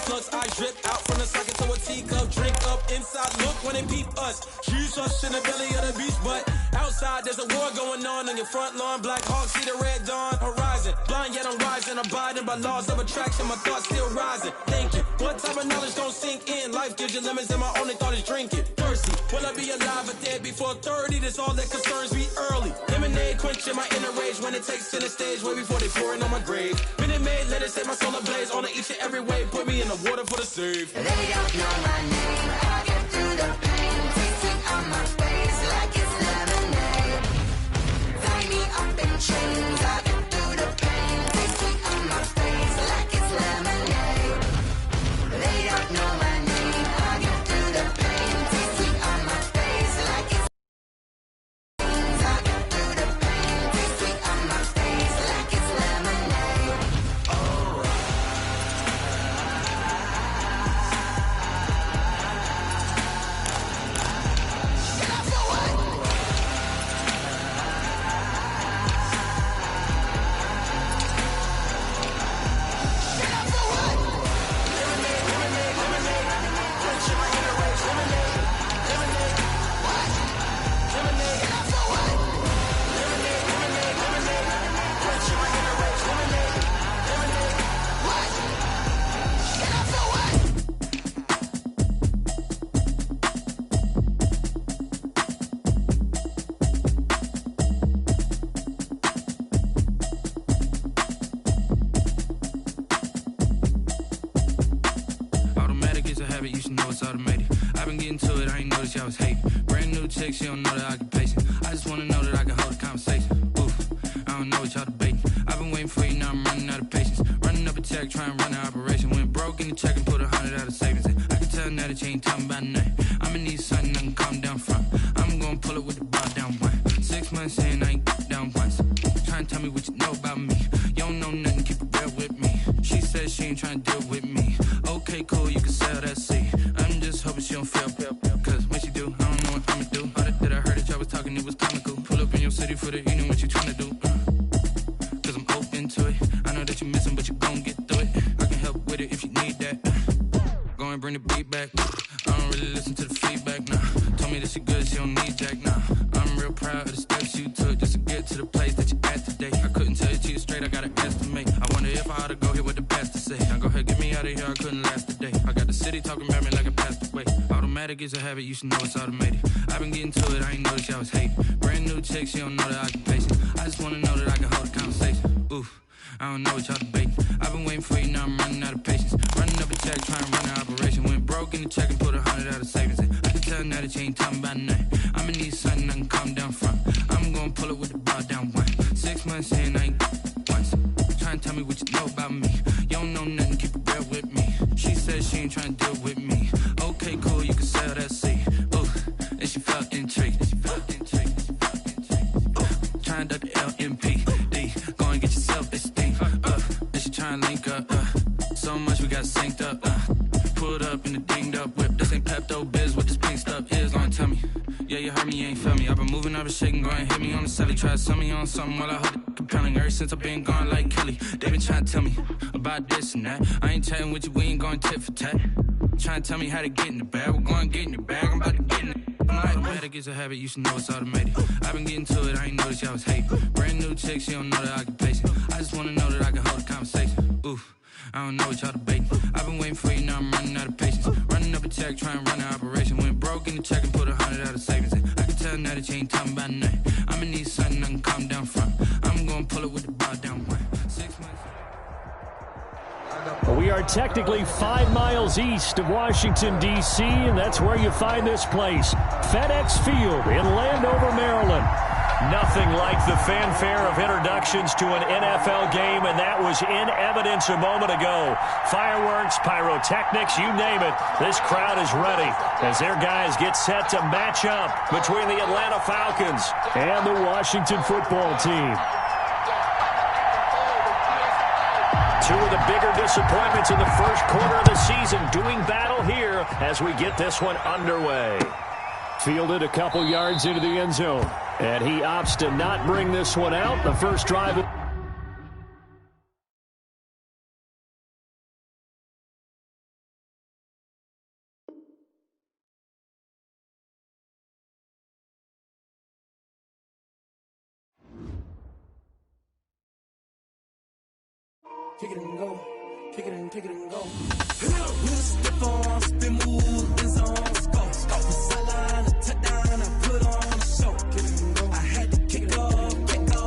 reflux. I drip out from the socket to a teacup. Drink up inside, look when they peep us. She's us in the belly of the beach, but outside there's a war going on your front lawn. Black Hawk, see the red dawn horizon. Blind yet I'm rising, abiding by laws of attraction. My thoughts still rising, thinking what type of knowledge don't sink in. Life gives you lemons and my only thought is drinking. Thirsty, will I be alive or dead before 30? That's all that concerns me early. Lemonade quenching my inner rage when it takes center stage way before they pour it on my grave. Minute Maid, let it set my soul ablaze on each and every way. Put me in the water for the save. They don't know my name. I get through the pain, tasting on my face like it's lemonade. Tie me up in chains. I get through the pain, tasting on my face like it's lemonade. They don't know my name. I get through the pain, tasting on my face like it's lemonade. I get through the pain, tasting on my face like it's lemonade. Oh. Automatic is a habit, you should know it's automated. I've been getting to it, I ain't noticed y'all was hating. Brand new chick, she don't know the occupation. I just wanna know that I can hold a conversation. Oof, I don't know what y'all debating. I've been waiting for you, now I'm running out of patience. Running up a check, trying to run an operation. Went broke in the check and put 100 out of savings in. I can tell now that you ain't talking about nothing. I'ma need something I can calm down from. I'm gonna pull it with the bar down one. 6 months in, I ain't down once. Trying to tell me what you know about me. You don't know nothing, keep it real with me. She says she ain't trying to deal with me. Okay, cool, you can sell that seat. I'm just hoping she don't fail. Cause when she do, I don't know what I'ma do. All that I heard that y'all was talking, it was comical. Pull up in your city for the evening, what you tryna do? Cause I'm open to it. I know that you missing, but you gon' get through it. I can help with it if you need that. Go and bring the beat back. I don't really listen to the feedback, nah. Told me that she good, she don't need jack, nah. I'm real proud of the steps you took just to get to the place that you at today. I couldn't tell you to you straight, I gotta estimate. I wonder if I ought to go here with the best to say. Now go ahead, get me out of here, I couldn't last a day. I got the city talking about me like I passed away. Automatic is a habit, you should know it's automated. I've been getting to it, I ain't noticed y'all was hating. Brand new chick, she don't know the occupation. I just wanna know that I can hold a conversation. Oof, I don't know what y'all debating. I've been waiting for you, now I'm running out of patience. Running up a check, trying to run an operation. Went broke in the check and put 100 out of savings in. I can tell now that you ain't talking about nothing. I'ma need something I can calm down from. I'm gonna pull it with the bar down one. 6 months in, I ain't once. Trying to tell me what you know about me. You don't know nothing, keep it real with me. She says she ain't trying to deal with me. Okay, cool, you can sell that seat. Ooh, and she felt intrigued. Trying to duck the LMPD. Go and get your self-esteem up. And she trying to link up. So much we got synced up. Pulled up in the dinged up whip. This ain't Pepto-Biz, what this pink stuff is. Gonna tell me. Yeah, you heard me, you ain't feel me. I've been moving, I've been shaking, go and hit me on the celly. Try to sell me on something while I hold it compelling. Ever since I've been gone like Kelly, they been trying to tell me about this and that. I ain't chatting with you, we ain't going tit for tat. Trying to tell me how to get in the bag. We're going to get in the bag, I'm about to get in it. Automatic is a habit, you should know it's automated. I've been getting to it, I ain't noticed y'all was hating. Brand new chick, she don't know the occupation. I just wanna know that I can hold a conversation. Oof, I don't know what y'all debating. I've been waiting for you, now I'm running out of patience. Running up a check, trying to run an operation. Went broke in the check and put 100 out of savings in. I can tell now that you ain't talking about nothing. I'ma need something I can calm down from. I'm gonna pull it with the bar down one. 6 months. We are technically 5 miles east of Washington, D.C., and that's where you find this place, FedEx Field in Landover, Maryland. Nothing like the fanfare of introductions to an NFL game, and that was in evidence a moment ago. Fireworks, pyrotechnics, you name it. This crowd is ready as their guys get set to match up between the Atlanta Falcons and the Washington football team. Two of the bigger disappointments in the first quarter of the season doing battle here as we get this one underway. Fielded a couple yards into the end zone, and he opts to not bring this one out. The first drive kick it and go. Kick it and go. With a stiff arm, spin move, in zone, go. From sideline to touchdown, I put on a show. Kick it and go. I had to kick off and go.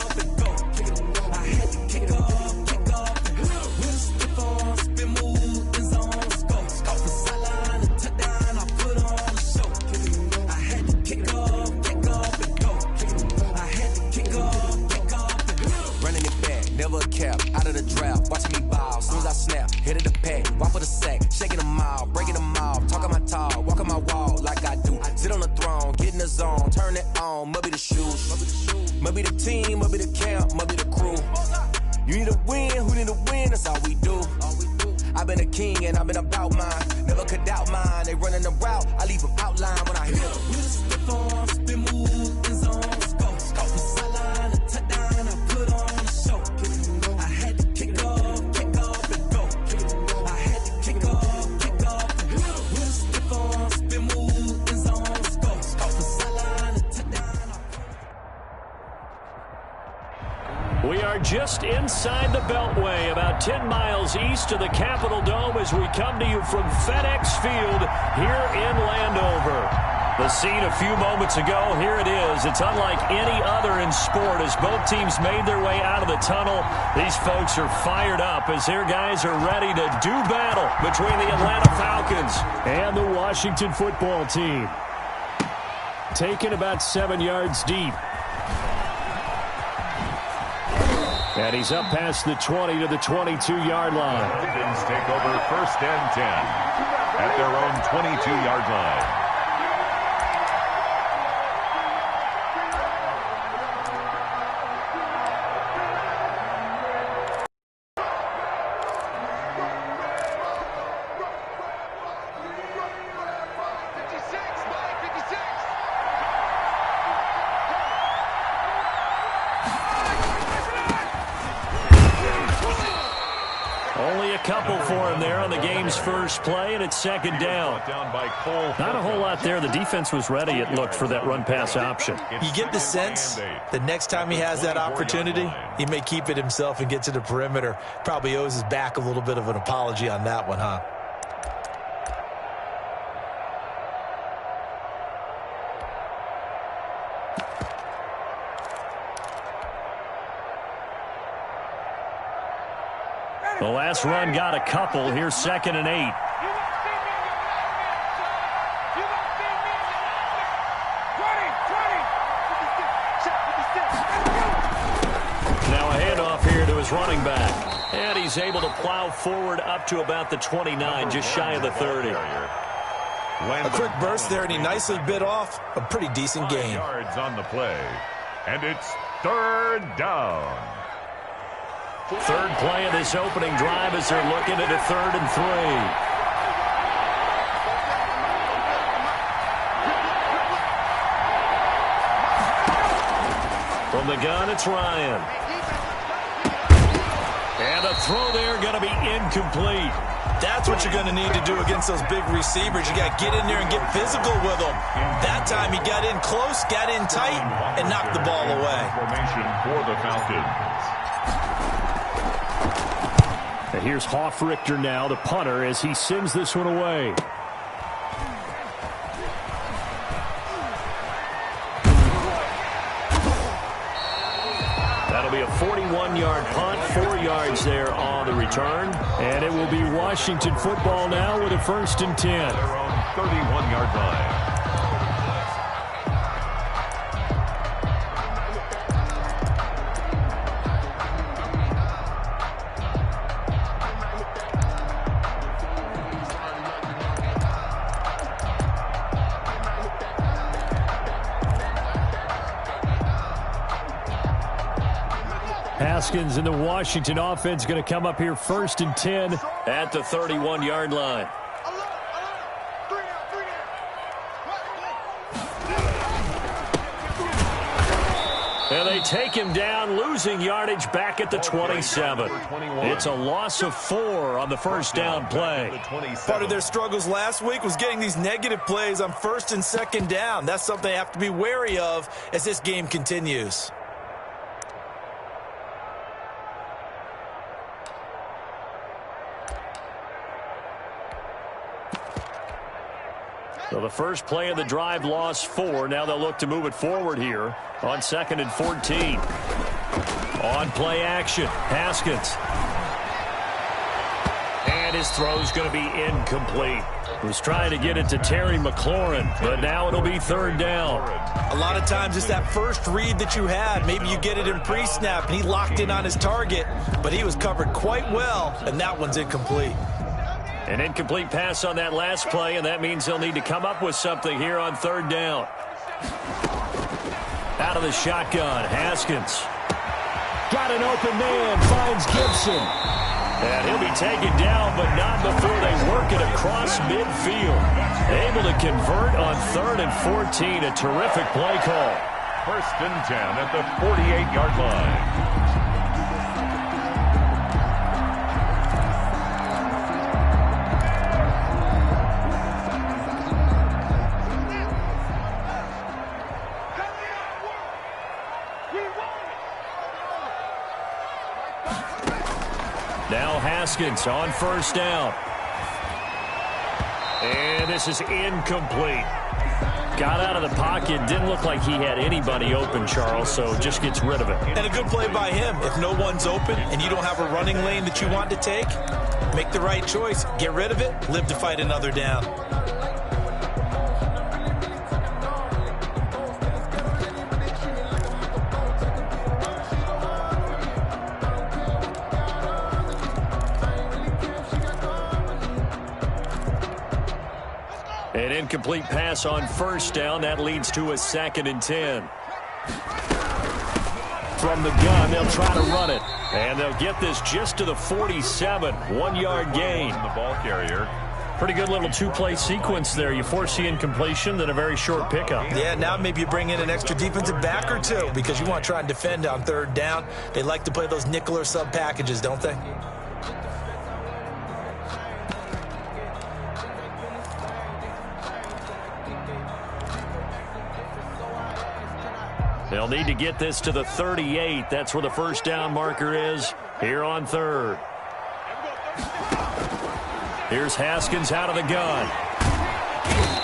Kick it and go. I had to kick off and go. With a stiff arm, spin move, in zone, go. From sideline to touchdown, I put on a show. Kick it and go. I had to kick off and go. Kick it and go. I had to kick off and go. Running it back, never a cap, out of the draft, watching me ball, soon as I snap, hit of the pack, walk for the sack, shaking them all, breaking them off, talking my talk, walking my wall like I do, sit on the throne, get in the zone, turn it on, must be the shoes, must be the team, must be the camp, must be the crew, you need a win, who need a win, that's all we do, I've been a king and I've been about mine, never could doubt mine, they running the route, I leave them outline when I hit them. With a stiff arm, spin move, in zone, go. From sideline to touchdown, I put on a show. I had to kick off and go. I had to kick off and go. With a stiff arm, spin move, in zone, go. From sideline to touchdown. We are just inside the Beltway, about 10 miles east of the Capitol Dome as we come to you from FedEx Field here in Landover. The scene a few moments ago, here it is. It's unlike any other in sport as both teams made their way out of the tunnel. These folks are fired up as their guys are ready to do battle between the Atlanta Falcons and the Washington football team. Taken about 7 yards deep. And he's up past the 20 to the 22-yard line. Falcons take over 1st and 10 at their own 22-yard line. Couple for him there on the game's first play, and it's 2nd down. Not a whole lot there. The defense was ready, it looked, for that run-pass option. You get the sense the next time he has that opportunity, he may keep it himself and get to the perimeter. Probably owes his back a little bit of an apology on that one, huh? The last run got a couple. Here's 2nd and 8. Now a handoff here to his running back. And he's able to plow forward up to about the 29, just shy of the 30. A quick burst there, and he nicely bit off a pretty decent gain. Yards on the play, and it's 3rd down. Third play of this opening drive as they're looking at a 3rd and 3. From the gun, it's Ryan. And the throw there going to be incomplete. That's what you're going to need to do against those big receivers. You got to get in there and get physical with them. That time he got in close, got in tight, and knocked the ball away. Formation for the Falcons. And here's Hoff-Richter now, the punter, as he sends this one away. That'll be a 41-yard punt, 4 yards there on the return. And it will be Washington football now with a 1st and 10. Their own 31-yard line. Haskins and the Washington offense going to come up here 1st and 10 at the 31-yard line. And they take him down, losing yardage back at the 27. It's a loss of 4 on the 1st down play. Part of their struggles last week was getting these negative plays on 1st and 2nd down. That's something they have to be wary of as this game continues. So the first play of the drive lost 4. Now they'll look to move it forward here on 2nd and 14. On play action, Haskins. And his throw's going to be incomplete. Was trying to get it to Terry McLaurin, but now it'll be 3rd down. A lot of times it's that first read that you had. Maybe you get it in pre-snap, and he locked in on his target, but he was covered quite well, and that one's incomplete. An incomplete pass on that last play, and that means they'll need to come up with something here on 3rd down. Out of the shotgun, Haskins. Got an open man, finds Gibson. And he'll be taken down, but not before they work it across midfield. Able to convert on 3rd and 14. A terrific play call. 1st and 10 at the 48-yard line. Now Haskins on 1st down. And this is incomplete. Got out of the pocket. Didn't look like he had anybody open, Charles, so just gets rid of it. And a good play by him. If no one's open and you don't have a running lane that you want to take, make the right choice. Get rid of it. Live to fight another down. An incomplete pass on 1st down. That leads to a 2nd and 10. From the gun, they'll try to run it. And they'll get this just to the 47. 1-yard gain. The ball carrier. Pretty good little 2-play sequence there. You force the incompletion, then a very short pickup. Yeah, now maybe you bring in an extra defensive back or two because you want to try and defend on 3rd down. They like to play those nickel or sub packages, don't they? They'll need to get this to the 38. That's where the 1st down marker is here on 3rd. Here's Haskins out of the gun.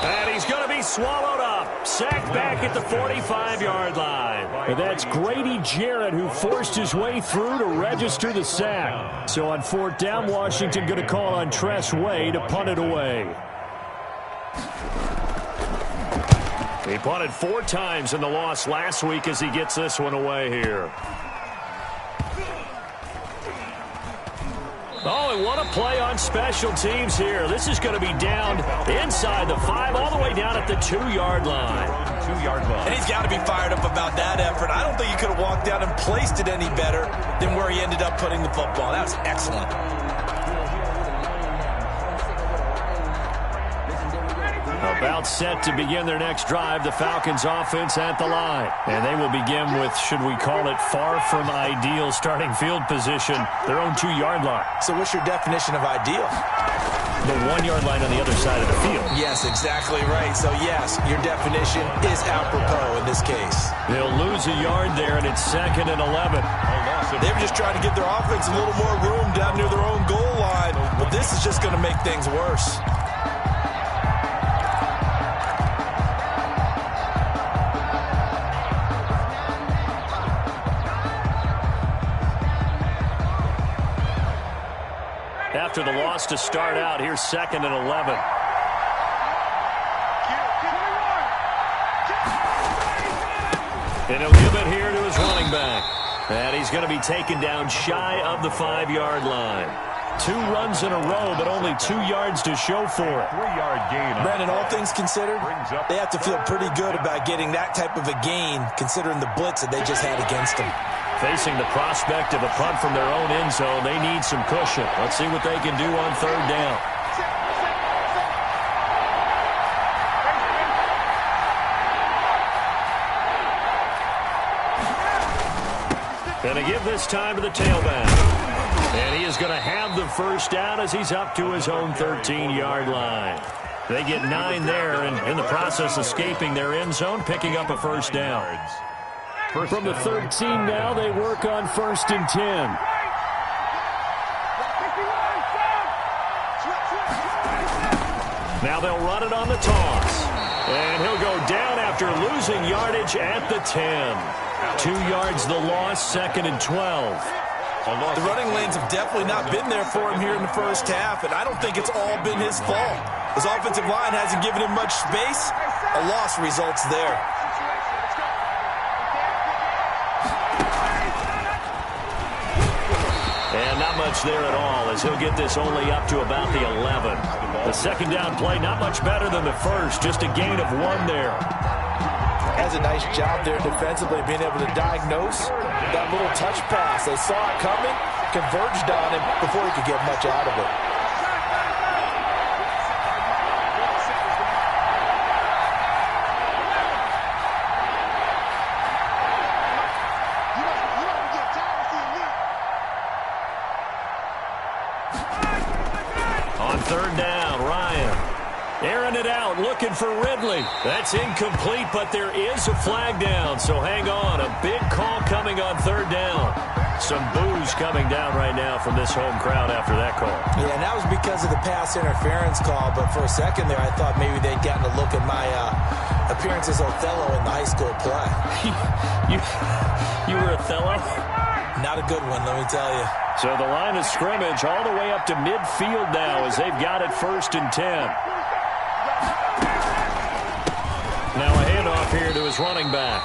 And he's going to be swallowed up. Sacked back at the 45-yard line. And that's Grady Jarrett who forced his way through to register the sack. So on 4th down, Washington going to call on Tress Way to punt it away. He punted 4 times in the loss last week as he gets this one away here. Oh, and what a play on special teams here. This is going to be down inside the 5, all the way down at the 2-yard line. 2-yard line. And he's got to be fired up about that effort. I don't think he could have walked down and placed it any better than where he ended up putting the football. That was excellent. About set to begin their next drive, the Falcons offense at the line. And they will begin with, should we call it, far from ideal starting field position, their own 2-yard line. So what's your definition of ideal? The 1-yard line on the other side of the field. Yes, exactly right. So yes, your definition is apropos in this case. They'll lose a yard there, and it's 2nd and 11. They were just trying to give their offense a little more room down near their own goal line, but this is just going to make things worse. After the loss to start out, here's 2nd and 11. And he'll give it here to his running back. And he's going to be taken down shy of the 5-yard line. 2 runs in a row, but only 2 yards to show for it. 3-yard gain. Brandon, all things considered, they have to feel pretty good about getting that type of a gain, considering the blitz that they just had against them. Facing the prospect of a punt from their own end zone, they need some cushion. Let's see what they can do on 3rd down. Gonna give this time to the tailback. And he is going to have the 1st down as he's up to his own 13-yard line. They get 9 there, and in the process escaping their end zone, picking up a 1st down. From the 13 now, they work on 1st and 10. Now they'll run it on the toss. And he'll go down after losing yardage at the 10. 2 yards the loss, 2nd and 12. The running lanes have definitely not been there for him here in the first half, and I don't think it's all been his fault. His offensive line hasn't given him much space. A loss results there. And not much there at all, as he'll get this only up to about the 11. The second down play, not much better than the first, just a gain of 1 there. Has a nice job there defensively, being able to diagnose that little touch pass. They saw it coming, converged on him before he could get much out of it. On 3rd down, Ryan airing it out, looking for Ridley. That's incomplete, but there is a flag down, so hang on. A big call coming on 3rd down. Some boos coming down right now from this home crowd after that call. Yeah, and that was because of the pass interference call, but for a second there, I thought maybe they'd gotten a look at my appearance as Othello in the high school play. You were Othello? Not a good one, let me tell you. So the line of scrimmage all the way up to midfield now as they've got it 1st and 10. Now a handoff here to his running back.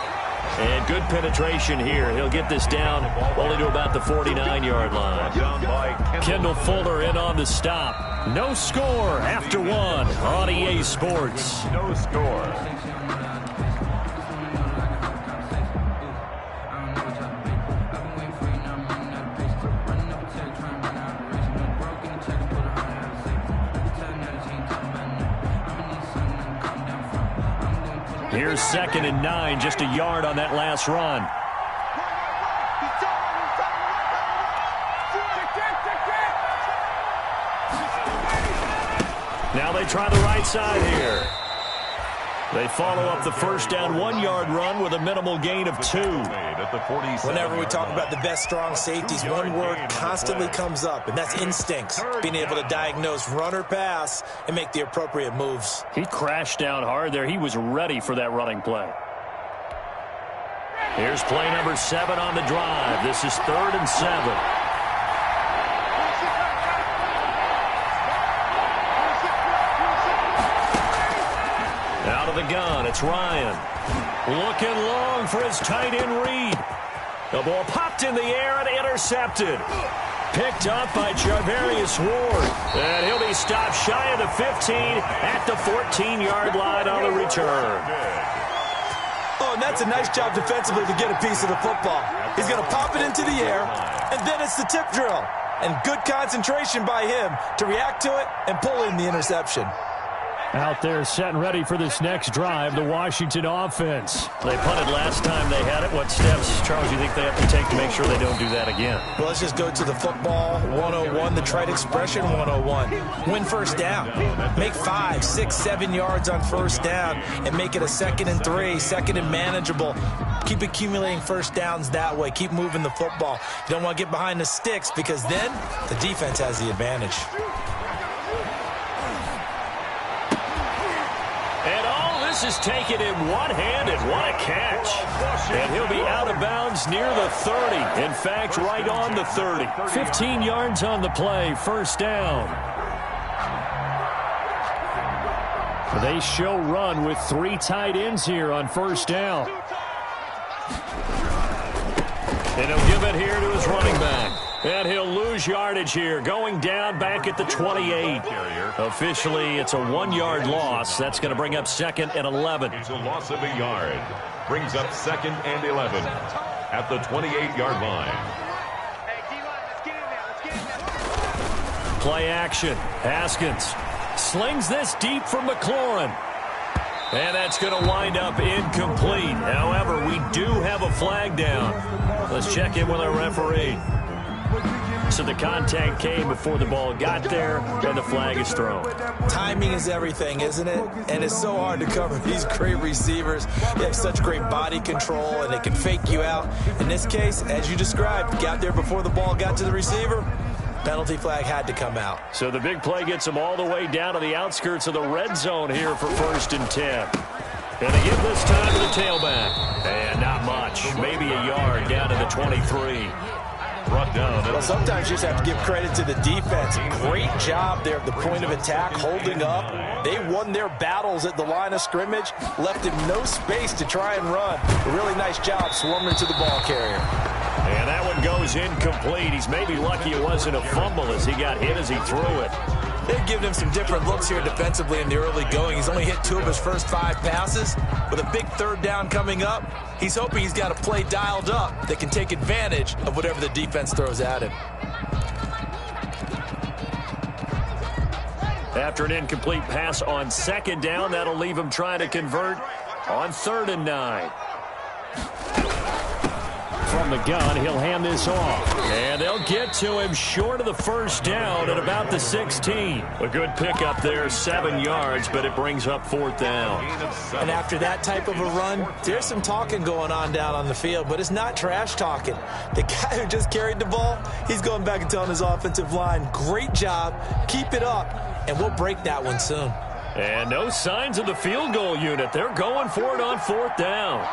And good penetration here. He'll get this down only to about the 49-yard line. Kendall Fuller in on the stop. No score after 1 on EA Sports. No score. Here's 2nd and 9, just a yard on that last run. Now they try the right side here. They follow up the first down 1-yard run with a minimal gain of 2. Whenever we talk about the best strong safeties, one word constantly comes up, and that's instincts. Being able to diagnose run or pass and make the appropriate moves. He crashed down hard there. He was ready for that running play. Here's play number 7 on the drive. This is 3rd and 7. Out of the gun, it's Ryan. Looking long for his tight end Reed. The ball popped in the air and intercepted. Picked up by Charvarius Ward. And he'll be stopped shy of the 15 at the 14-yard line on the return. Oh, and that's a nice job defensively to get a piece of the football. He's going to pop it into the air, and then it's the tip drill. And good concentration by him to react to it and pull in the interception. Out there set and ready for this next drive, the Washington offense. They punted last time they had it. What steps, Charles, you think they have to take to make sure they don't do that again? Well, let's just go to the football 101, the trite expression 101. Win first down. Make 5, 6, 7 yards on first down and make it a 2nd and 3, 2nd and manageable. Keep accumulating first downs that way. Keep moving the football. You don't want to get behind the sticks because then the defense has the advantage. This is taken in one-handed. What a catch. And he'll be out of bounds near the 30. In fact, right on the 30. 15 yards on the play. First down. They show run with 3 tight ends here on first down. And he'll give it here to his running back. And he'll lose yardage here, going down back at the 28. Officially, it's a 1-yard loss. That's going to bring up 2nd and 11. It's a loss of a yard. Brings up 2nd and 11 at the 28-yard line. Play action. Haskins slings this deep from McLaurin. And that's going to wind up incomplete. However, we do have a flag down. Let's check in with our referee. So the contact came before the ball got there, and the flag is thrown. Timing is everything, isn't it? And it's so hard to cover these great receivers. They have such great body control, and they can fake you out. In this case, as you described, got there before the ball got to the receiver. Penalty flag had to come out. So the big play gets them all the way down to the outskirts of the red zone here for 1st and 10. And they give this time to the tailback. And not much. Maybe a yard down to the 23. Brought down. Well, sometimes you just have to give credit to the defense. Great job there at the point of attack, holding up. They won their battles at the line of scrimmage, left him no space to try and run. A really nice job swarming to the ball carrier. And that one goes incomplete. He's maybe lucky it wasn't a fumble as he got hit as he threw it. They've given him some different looks here defensively in the early going. He's only hit 2 of his first 5 passes. With a big 3rd down coming up, he's hoping he's got a play dialed up that can take advantage of whatever the defense throws at him. After an incomplete pass on 2nd down, that'll leave him trying to convert on 3rd and 9. From the gun, he'll hand this off. And they'll get to him short of the 1st down at about the 16. A good pickup there, 7 yards, but it brings up 4th down. And after that type of a run, there's some talking going on down on the field, but it's not trash talking. The guy who just carried the ball, he's going back and telling his offensive line, great job, keep it up, and we'll break that one soon. And no signs of the field goal unit. They're going for it on 4th down.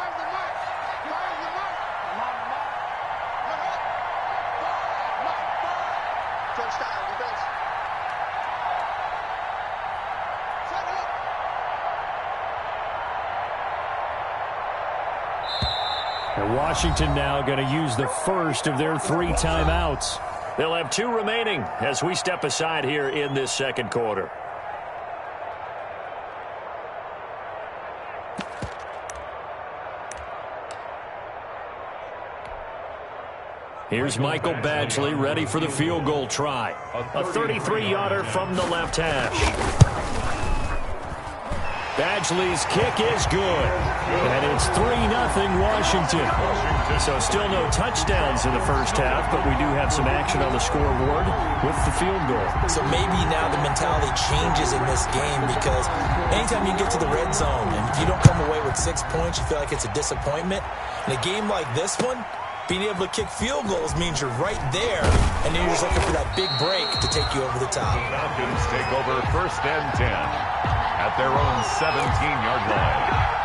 And Washington now going to use the first of their 3 timeouts. They'll have 2 remaining as we step aside here in this 2nd quarter. Here's Michael Badgley ready for the field goal try. A 33-yarder from the left hash. Badgley's kick is good. And it's 3-0 Washington. So still no touchdowns in the first half, but we do have some action on the scoreboard with the field goal. So maybe now the mentality changes in this game because anytime you get to the red zone and if you don't come away with 6 points, you feel like it's a disappointment. In a game like this one, being able to kick field goals means you're right there, and then you're just looking for that big break to take you over the top. Falcons take over 1st and 10 at their own 17-yard line.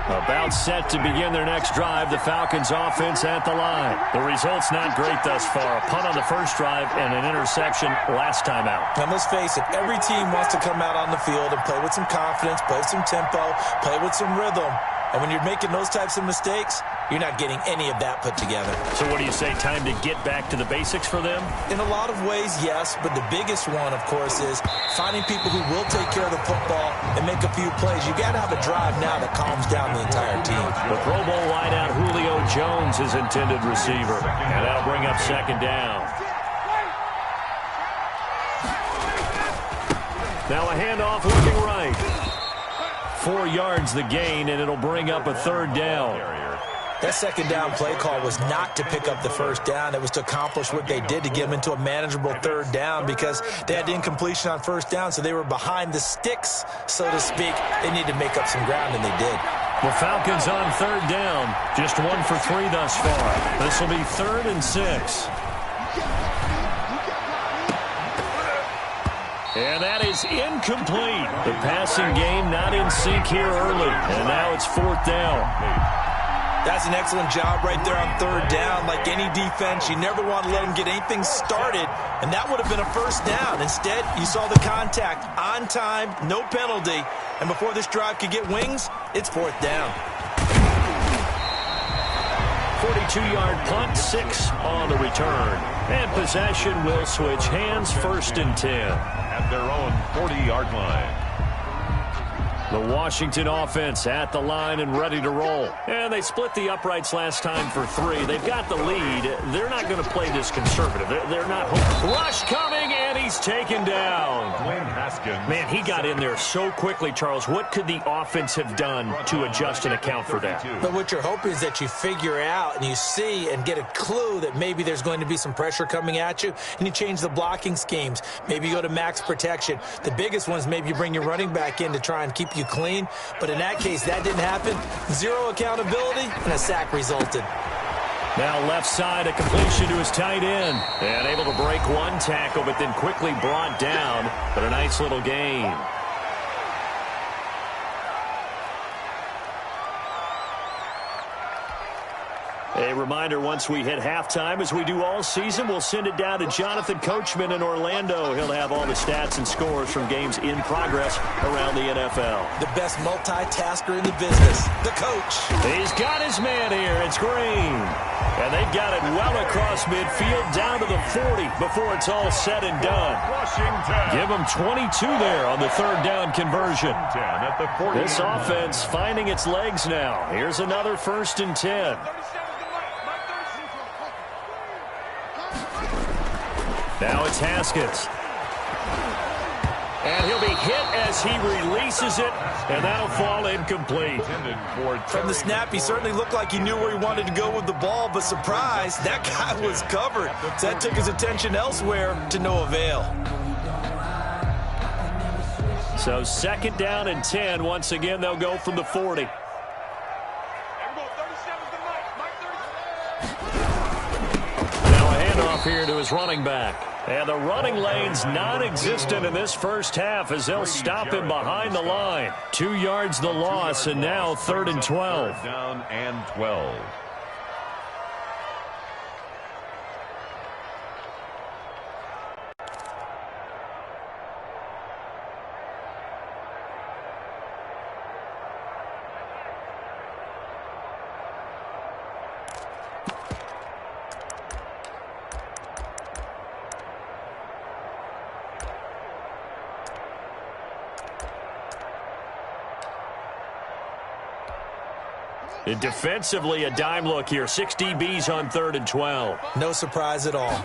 About set to begin their next drive, the Falcons offense at the line. The result's not great thus far. A punt on the first drive and an interception last time out. And let's face it, every team wants to come out on the field and play with some confidence, play with some tempo, play with some rhythm. And when you're making those types of mistakes, you're not getting any of that put together. So what do you say, time to get back to the basics for them? In a lot of ways, yes, but the biggest one, of course, is finding people who will take care of the football and make a few plays. You got to have a drive now that calms down the entire team. The Pro Bowl wideout Julio Jones is intended receiver, and that'll bring up 2nd down. Now a handoff looking right. 4 yards the gain, and it'll bring up a 3rd down. That 2nd down play call was not to pick up the 1st down. It was to accomplish what they did to get them into a manageable 3rd down because they had incompletion on 1st down, so they were behind the sticks, so to speak. They needed to make up some ground, and they did. The Falcons on 3rd down. Just 1 for 3 thus far. This will be 3rd and 6. And that is incomplete. The passing game not in sync here early. And now it's 4th down. That's an excellent job right there on 3rd down. Like any defense, you never want to let them get anything started, and that would have been a 1st down. Instead, you saw the contact on time, no penalty, and before this drive could get wings, it's 4th down. 42-yard punt, 6 on the return. And possession will switch hands, 1st and 10. At their own 40-yard line. The Washington offense at the line and ready to roll. And they split the uprights last time for 3. They've got the lead. They're not going to play this conservative. They're not. Rush coming, and he's taken down. Dwayne Haskins. Man, he got in there so quickly, Charles. What could the offense have done to adjust and account for that? But what you're hoping is that you figure out and you see and get a clue that maybe there's going to be some pressure coming at you, and you change the blocking schemes. Maybe you go to max protection. The biggest one is maybe you bring your running back in to try and keep you clean. But in that case, that didn't happen. Zero accountability, and a sack resulted. Now left side, a completion to his tight end. And able to break one tackle, but then quickly brought down. But a nice little gain. A reminder, once we hit halftime, as we do all season, we'll send it down to Jonathan Coachman in Orlando. He'll have all the stats and scores from games in progress around the NFL. The best multitasker in the business, the coach. He's got his man here. It's Green. And they've got it well across midfield down to the 40 before it's all said and done. Give them 22 there on the third down conversion. This offense finding its legs now. Here's another 1st and 10. Now it's Haskins. And he'll be hit as he releases it, and that'll fall incomplete. From the snap, he certainly looked like he knew where he wanted to go with the ball, but surprise, that guy was covered. So that took his attention elsewhere to no avail. So 2nd down and 10. Once again, they'll go from the 40. Now a handoff here to his running back. And the running lane's non-existent in this first half as they'll stop him behind the line. 2 yards the loss, and now 3rd and 12. Down and 12. And defensively, a dime look here. 6 DBs on 3rd and 12. No surprise at all.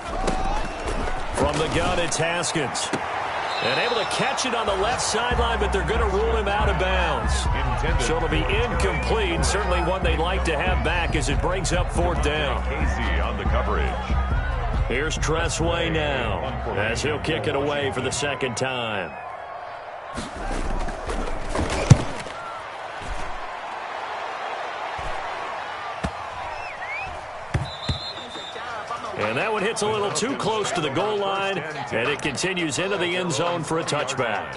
From the gun, it's Haskins. And able to catch it on the left sideline, but they're going to rule him out of bounds. So it'll be incomplete. Certainly one they'd like to have back as it brings up 4th down. Casey on the coverage. Here's Tressway now as he'll kick it away for the 2nd time. And that one hits a little too close to the goal line, and it continues into the end zone for a touchback.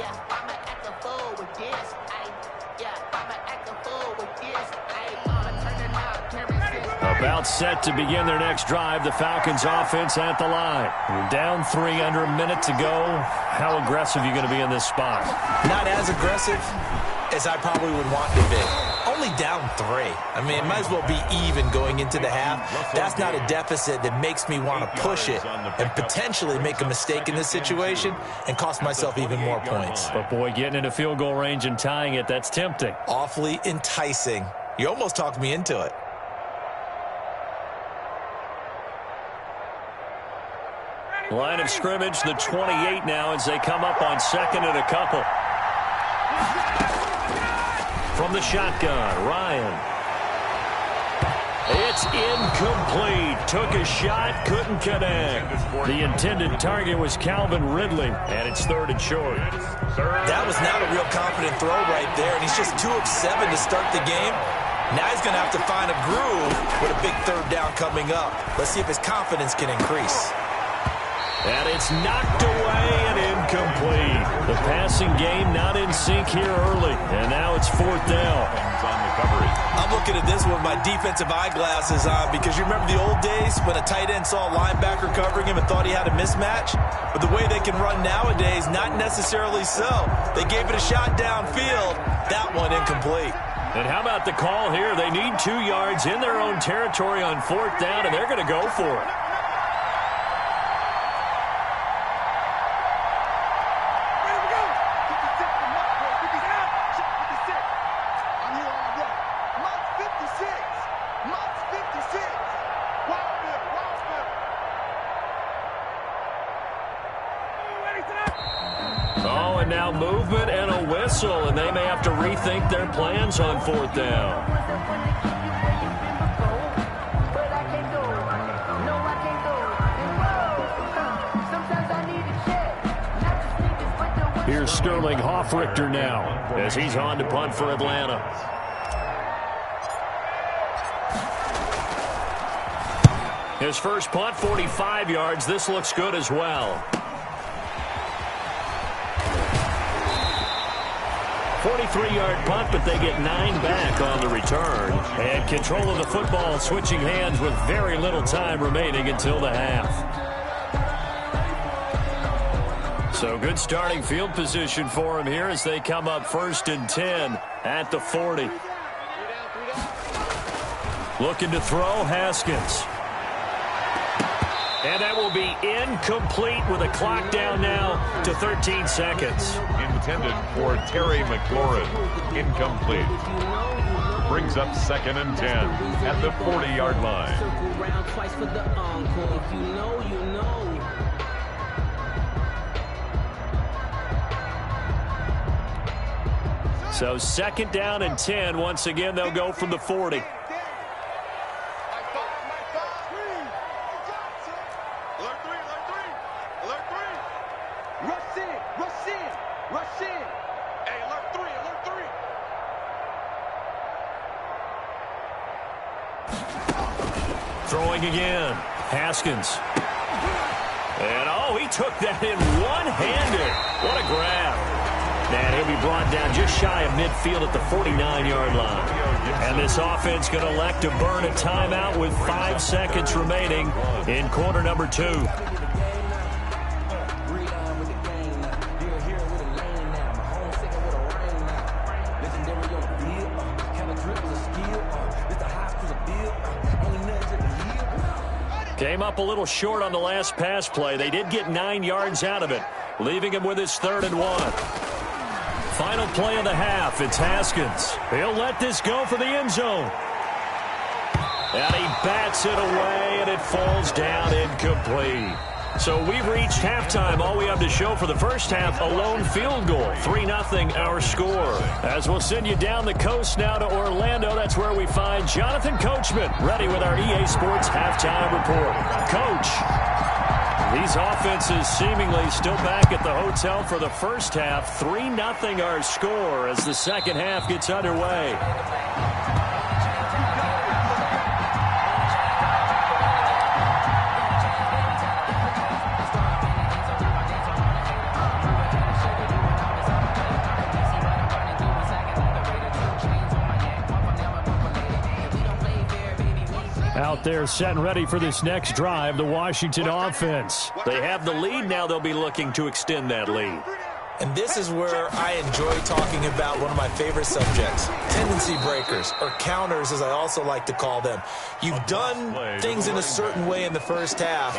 About set to begin their next drive, the Falcons offense at the line. We're down 3 under a minute to go. How aggressive are you going to be in this spot? Not as aggressive as I probably would want to be. Only down 3. I mean, it might as well be even going into the half. That's not a deficit that makes me want to push it and potentially make a mistake in this situation and cost myself even more points. But, boy, getting into field goal range and tying it, that's tempting. Awfully enticing. You almost talked me into it. Line of scrimmage, the 28 now as they come up on 2nd and a couple. From the shotgun, Ryan. It's incomplete. Took a shot, couldn't connect. The intended target was Calvin Ridley, and it's 3rd and short. That was not a real confident throw right there, and he's just 2 of 7 to start the game. Now he's going to have to find a groove with a big 3rd down coming up. Let's see if his confidence can increase. And it's knocked away and incomplete. The passing game not in sync here early. And now it's 4th down. I'm looking at this with my defensive eyeglasses on because you remember the old days when a tight end saw a linebacker covering him and thought he had a mismatch? But the way they can run nowadays, not necessarily so. They gave it a shot downfield. That one incomplete. And how about the call here? They need 2 yards in their own territory on 4th down, and they're going to go for it. Oh, and now movement and a whistle, and they may have to rethink their plans on 4th down. Here's Sterling Hoffrichter now as he's on to punt for Atlanta. His first punt, 45 yards. This looks good as well. 43-yard punt, but they get 9 back on the return. And control of the football switching hands with very little time remaining until the half. So good starting field position for him here as they come up 1st and 10 at the 40. Looking to throw, Haskins. And that will be incomplete with a clock down now to 13 seconds. Intended for Terry McLaurin. Incomplete. Brings up 2nd and 10 at the 40-yard line. So 2nd down and 10. Once again, they'll go from the 40. Throwing again. Haskins. And, oh, he took that in one-handed. What a grab. And he'll be brought down just shy of midfield at the 49-yard line. And this offense going to elect to burn a timeout with 5 seconds remaining in quarter number 2. Came up a little short on the last pass play. They did get 9 yards out of it, leaving him with his 3rd and 1. Final play of the half. It's Haskins. He'll let this go for the end zone. And he bats it away, and it falls down incomplete. So we've reached halftime. All we have to show for the first half, a lone field goal. 3-0 our score. As we'll send you down the coast now to Orlando, that's where we find Jonathan Coachman, ready with our EA Sports halftime report. Coach, these offenses seemingly still back at the hotel for the first half. 3-0 our score as the second half gets underway. Out there set and ready for this next drive, the Washington offense. They have the lead now. They'll be looking to extend that lead. And this is where I enjoy talking about one of my favorite subjects, tendency breakers, or counters as I also like to call them. You've done things in a certain way in the first half,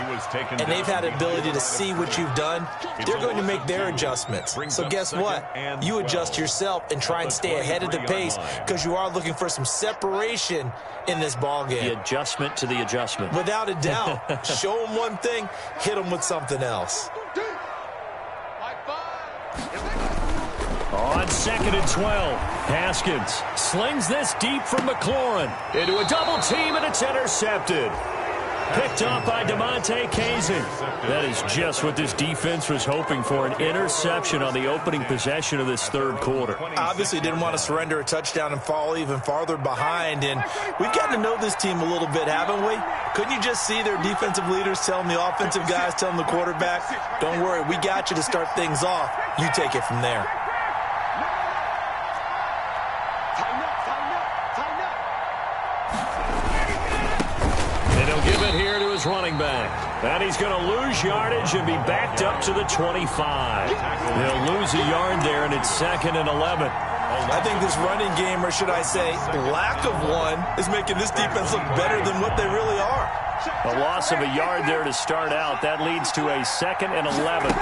and they've had the ability to see what you've done. They're going to make their adjustments. So guess what? You adjust yourself and try and stay ahead of the pace because you are looking for some separation in this ballgame. The adjustment to the adjustment. Without a doubt. Show them one thing, hit them with something else. On 2nd and 12, Haskins slings this deep from McLaurin into a double team, and it's intercepted. Picked up by DeMonte Kazin. That is just what this defense was hoping for, an interception on the opening possession of this third quarter. Obviously didn't want to surrender a touchdown and fall even farther behind, and we've gotten to know this team a little bit, haven't we? Couldn't you just see their defensive leaders telling the offensive guys, telling the quarterback, don't worry, we got you to start things off. You take it from there. Give it here to his running back. And he's going to lose yardage and be backed up to the 25. They'll lose a yard there, and it's 2nd and 11. I think this running game, or should I say lack of one, is making this defense look better than what they really are. A loss of a yard there to start out. That leads to a 2nd and 11.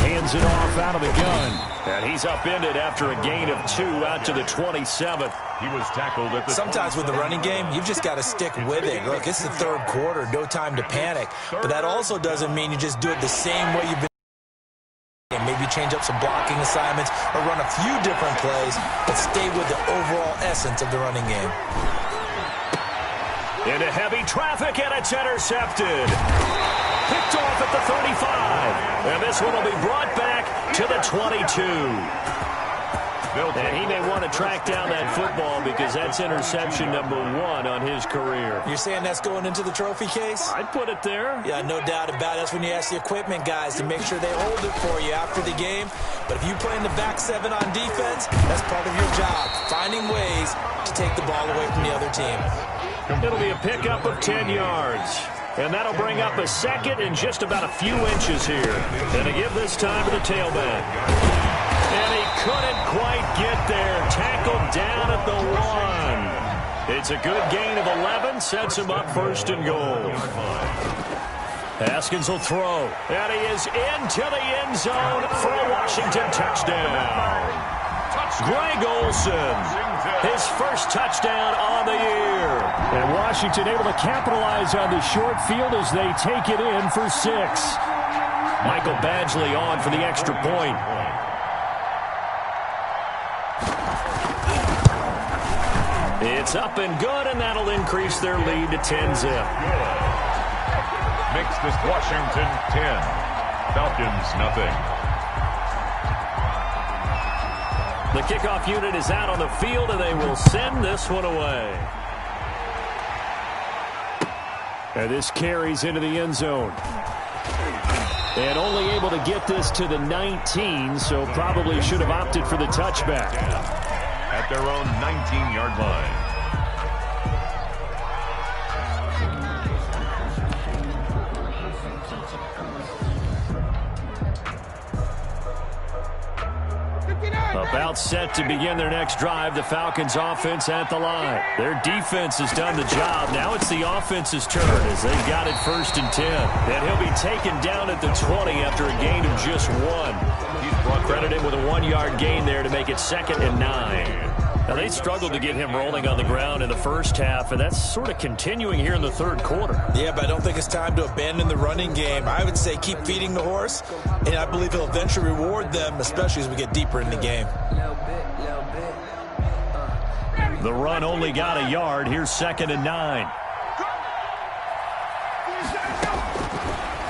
Hands it off out of the gun. And he's upended after a gain of 2 out to the 27th. He was tackled at the Sometimes with the running game, you've just got to stick with it. Look, it's the third quarter, no time to panic. But that also doesn't mean you just do it the same way you've been. Maybe change up some blocking assignments or run a few different plays, but stay with the overall essence of the running game. Into heavy traffic, and it's intercepted. Picked off at the 35. And this one will be brought back to the 22. And he may want to track down that football because that's interception number 1 on his career. You're saying that's going into the trophy case? I'd put it there. Yeah, no doubt about it. That's when you ask the equipment guys to make sure they hold it for you after the game. But if you play in the back 7 on defense, that's part of your job, finding ways to take the ball away from the other team. It'll be a pickup of 10 yards. And that'll bring up a second in just about a few inches here. And to give this time to the tailback. And he couldn't quite get there. Tackled down at the 1. It's a good gain of 11. Sets him up 1st and goal. Haskins will throw. And he is into the end zone for a Washington touchdown. Greg Olsen, his first touchdown on the year. And Washington able to capitalize on the short field as they take it in for 6. Michael Badgley on for the extra point. It's up and good, and that'll increase their lead to 10-zip. Makes this Washington 10. Falcons nothing. The kickoff unit is out on the field, and they will send this one away. And this carries into the end zone. And only able to get this to the 19, so probably should have opted for the touchback. At their own 19-yard line. About set to begin their next drive, the Falcons offense at the line. Their defense has done the job. Now it's the offense's turn as they've got it 1st and 10. And he'll be taken down at the 20 after a gain of just 1. He's brought credit in with a 1-yard gain there to make it 2nd and 9. Now, they struggled to get him rolling on the ground in the first half, and that's sort of continuing here in the 3rd quarter. Yeah, but I don't think it's time to abandon the running game. I would say keep feeding the horse, and I believe he'll eventually reward them, especially as we get deeper in the game. The run only got a yard. Here's 2nd and 9.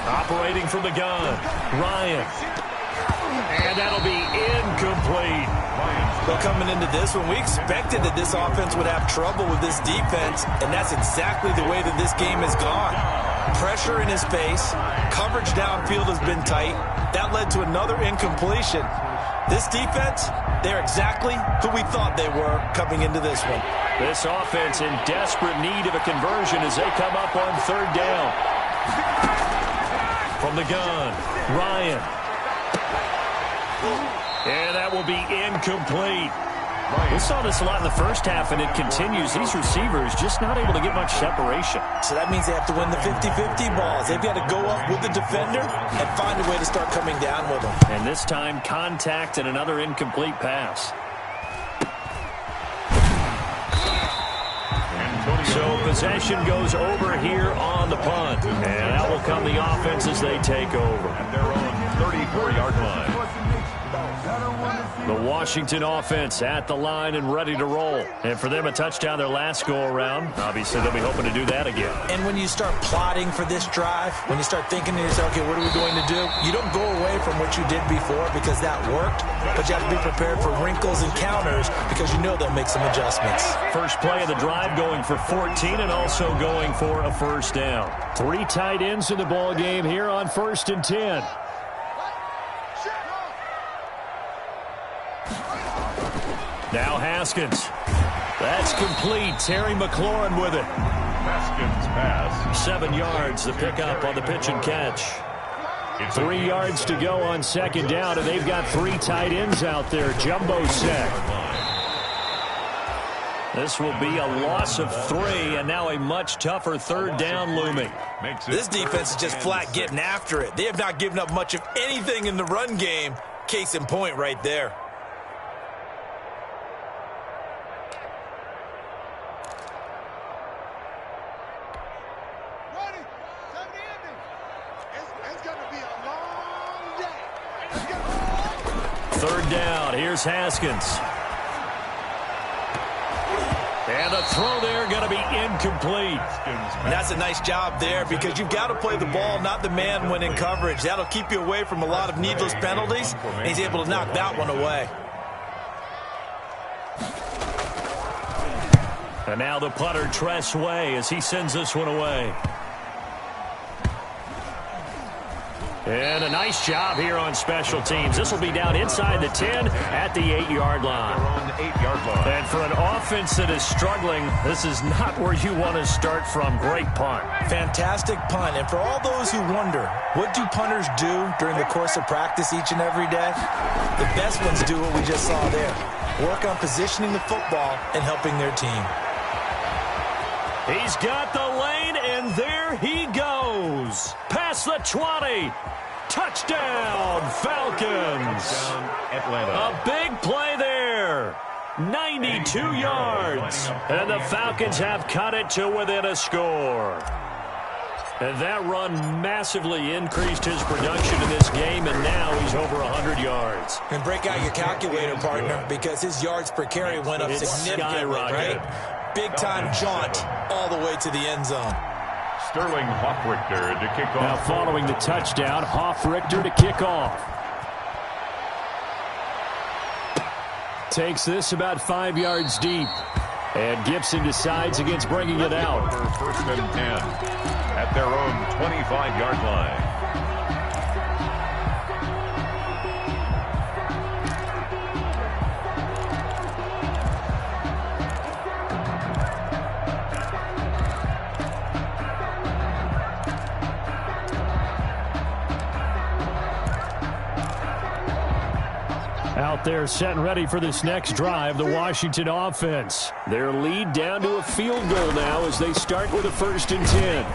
Operating from the gun, Ryan. And that'll be incomplete. But coming into this one, we expected that this offense would have trouble with this defense, and that's exactly the way that this game has gone. Pressure in his face, coverage downfield has been tight. That led to another incompletion. This defense, they're exactly who we thought they were coming into this one. This offense in desperate need of a conversion as they come up on 3rd down. From the gun, Ryan. And that will be incomplete. We saw this a lot in the first half, and it continues. These receivers just not able to get much separation. So that means they have to win the 50-50 balls. They've got to go up with the defender and find a way to start coming down with them. And this time, contact and another incomplete pass. So possession goes over here on the punt. And that will come the offense as they take over. At their own 34-yard line. The Washington offense at the line and ready to roll. And for them, a touchdown their last go-around. Obviously, they'll be hoping to do that again. And when you start plotting for this drive, when you start thinking to yourself, okay, what are we going to do? You don't go away from what you did before because that worked, but you have to be prepared for wrinkles and counters because you know they'll make some adjustments. First play of the drive going for 14 and also going for a 1st down. 3 tight ends in the ball game here on 1st and 10. Now Haskins. That's complete. Terry McLaurin with it. Haskins pass. 7 yards, the pickup on the pitch and catch. 3 yards to go on 2nd down, and they've got 3 tight ends out there. Jumbo set. This will be a loss of 3, and now a much tougher 3rd down looming. This defense is just flat getting after it. They have not given up much of anything in the run game. Case in point right there. Third down. Here's Haskins. And the throw there going to be incomplete. And that's a nice job there because you've got to play the ball, not the man when in coverage. That'll keep you away from a lot of needless penalties, and he's able to knock that one away. And now the punter, Tress Way, as he sends this one away. And a nice job here on special teams. This will be down inside the 10 at the 8-yard line. On the 8-yard line. And for an offense that is struggling, this is not where you want to start from. Great punt. Fantastic punt. And for all those who wonder, what do punters do during the course of practice each and every day? The best ones do what we just saw there. Work on positioning the football and helping their team. He's got the lane, and there he goes. Past the 20. Touchdown, Falcons. Touchdown, Atlanta. A big play there. 92 yards. And the Falcons have cut it to within a score. And that run massively increased his production in this game, and now he's over 100 yards. And break out your calculator, partner, because his yards per carry went up significantly, right? Big-time jaunt all the way to the end zone. Sterling Hoffrichter to kick off. Now following the touchdown, Hoffrichter to kick off. Takes this about 5 yards deep. And Gibson decides against bringing it out. For 1st and 10 at their own 25-yard line. Out there set and ready for this next drive, the Washington offense. Their lead down to a field goal now as they start with a 1st and 10.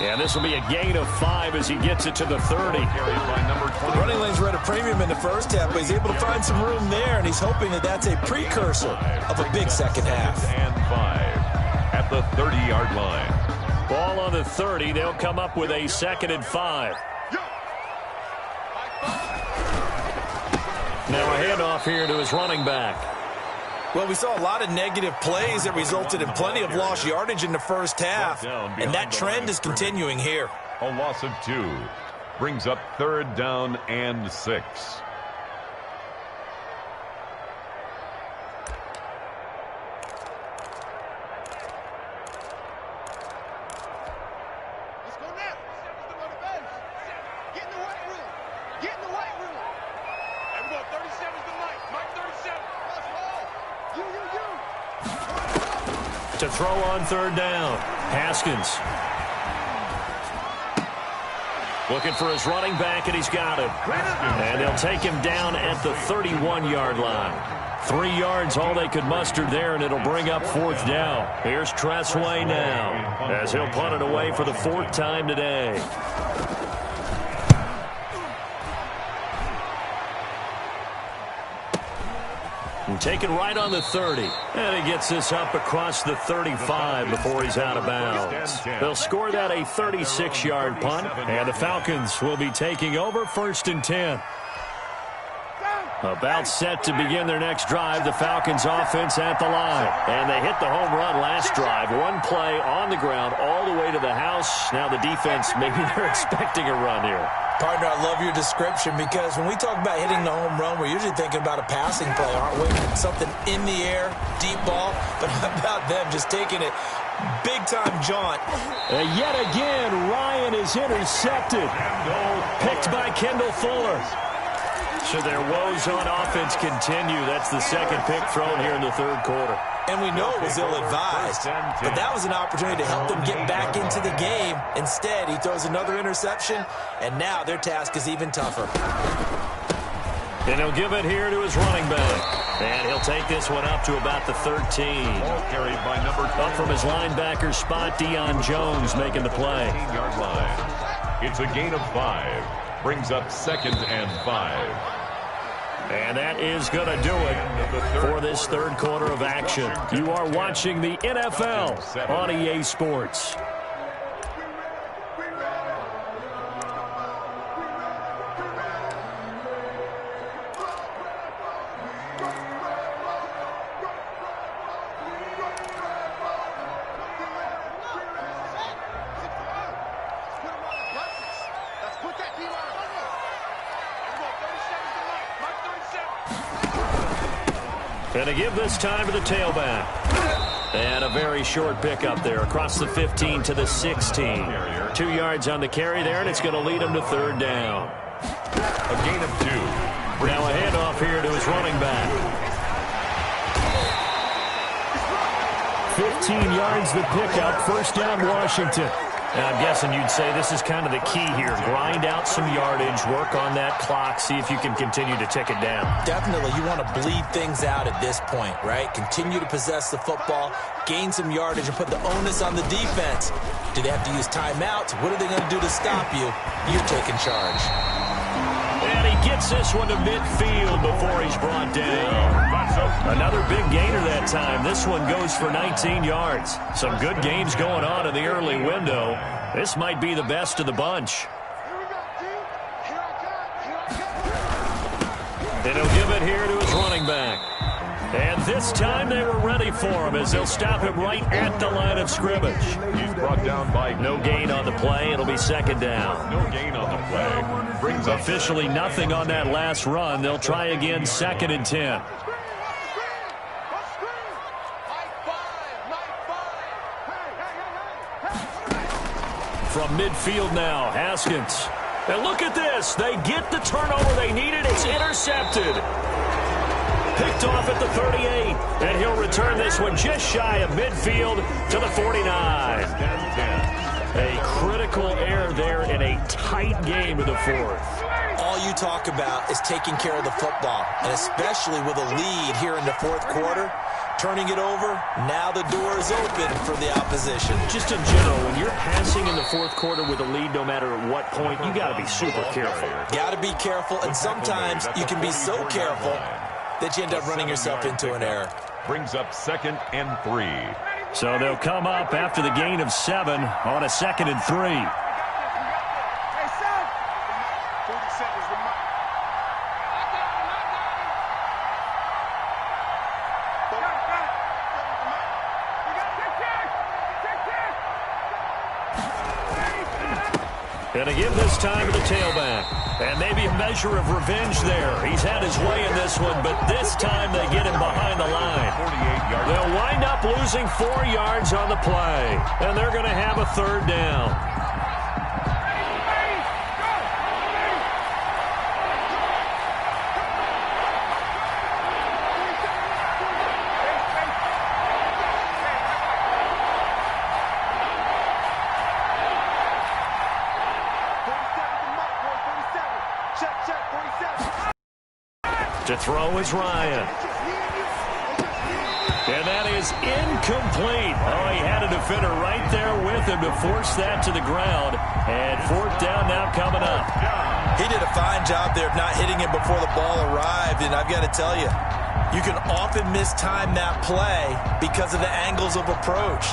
And this will be a gain of 5 as he gets it to the 30. The running lanes were at a premium in the first half, but he's able to find some room there, and he's hoping that that's a precursor of a big second half. And 5 at the 30-yard line. Ball on the 30. They'll come up with a 2nd and 5. Now a handoff here to his running back. Well, we saw a lot of negative plays that resulted in plenty of lost yardage in the first half, and that trend is continuing here. A loss of 2 brings up 3rd down and 6. To throw on 3rd down. Haskins. Looking for his running back, and he's got him. And they'll take him down at the 31-yard line. 3 yards, all they could muster there, and it'll bring up 4th down. Here's Tress Way now, as he'll punt it away for the 4th time today. And taken right on the 30. And he gets this up across the 35 before he's out of bounds. They'll score that a 36-yard punt, and the Falcons will be taking over 1st and 10. About set to begin their next drive, the Falcons offense at the line. And they hit the home run last drive. One play on the ground all the way to the house. Now the defense, maybe they're expecting a run here. Partner, I love your description because when we talk about hitting the home run, we're usually thinking about a passing play, aren't we? Something in the air, deep ball. But how about them just taking it big-time jaunt? And yet again, Ryan is intercepted. Picked by Kendall Fuller. So their woes on offense continue. That's the 2nd pick thrown here in the 3rd quarter. And we know it was ill-advised, but that was an opportunity to help them get back into the game. Instead, he throws another interception, and now their task is even tougher. And he'll give it here to his running back. And he'll take this one up to about the 13. Ball carried by number 12. Up from his linebacker spot, Deion Jones making the play. 15-yard line. It's a gain of 5. Brings up 2nd and 5. And that is going to do it for this 3rd quarter of action. You are watching the NFL on EA Sports. And to give this time to the tailback. And a very short pickup there across the 15 to the 16. 2 yards on the carry there, and it's going to lead him to third down. A gain of 2. Now a handoff here to his running back. 15 yards the pickup. First down, Washington. Now, I'm guessing you'd say this is kind of the key here. Grind out some yardage, work on that clock, see if you can continue to tick it down. Definitely, you want to bleed things out at this point, right? Continue to possess the football, gain some yardage, and put the onus on the defense. Do they have to use timeouts? What are they going to do to stop you? You're taking charge. And he gets this one to midfield before he's brought down. Another big gainer that time. This one goes for 19 yards. Some good games going on in the early window. This might be the best of the bunch. And he'll give it here to his running back. And this time they were ready for him as they'll stop him right at the line of scrimmage. He's brought down by no gain on the play. It'll be second down. No gain on the play. Brings up officially nothing on that last run. They'll try again, 2nd and 10. From midfield now, Haskins. And look at this. They get the turnover they needed. It's intercepted. Picked off at the 38. And he'll return this one just shy of midfield to the 49. A critical error there in a tight game to the 4th. All you talk about is taking care of the football, and especially with a lead here in the 4th quarter. Turning it over, now the door is open for the opposition. Just in general, when you're passing in the 4th quarter with a lead, no matter at what point, you got to be super careful. Got to be careful, and sometimes you can be so careful that you end up running yourself into an error. Brings up 2nd and 3. So they'll come up after the gain of 7 on a 2nd and 3. And to give this time to the tailback. And maybe a measure of revenge there. He's had his way in this one, but this time they get him behind the line. They'll wind up losing 4 yards on the play. And they're going to have a 3rd down. To throw is Ryan. And that is incomplete. Oh, he had a defender right there with him to force that to the ground. And 4th down now coming up. He did a fine job there of not hitting him before the ball arrived. And I've got to tell you, you can often mistime that play because of the angles of approach.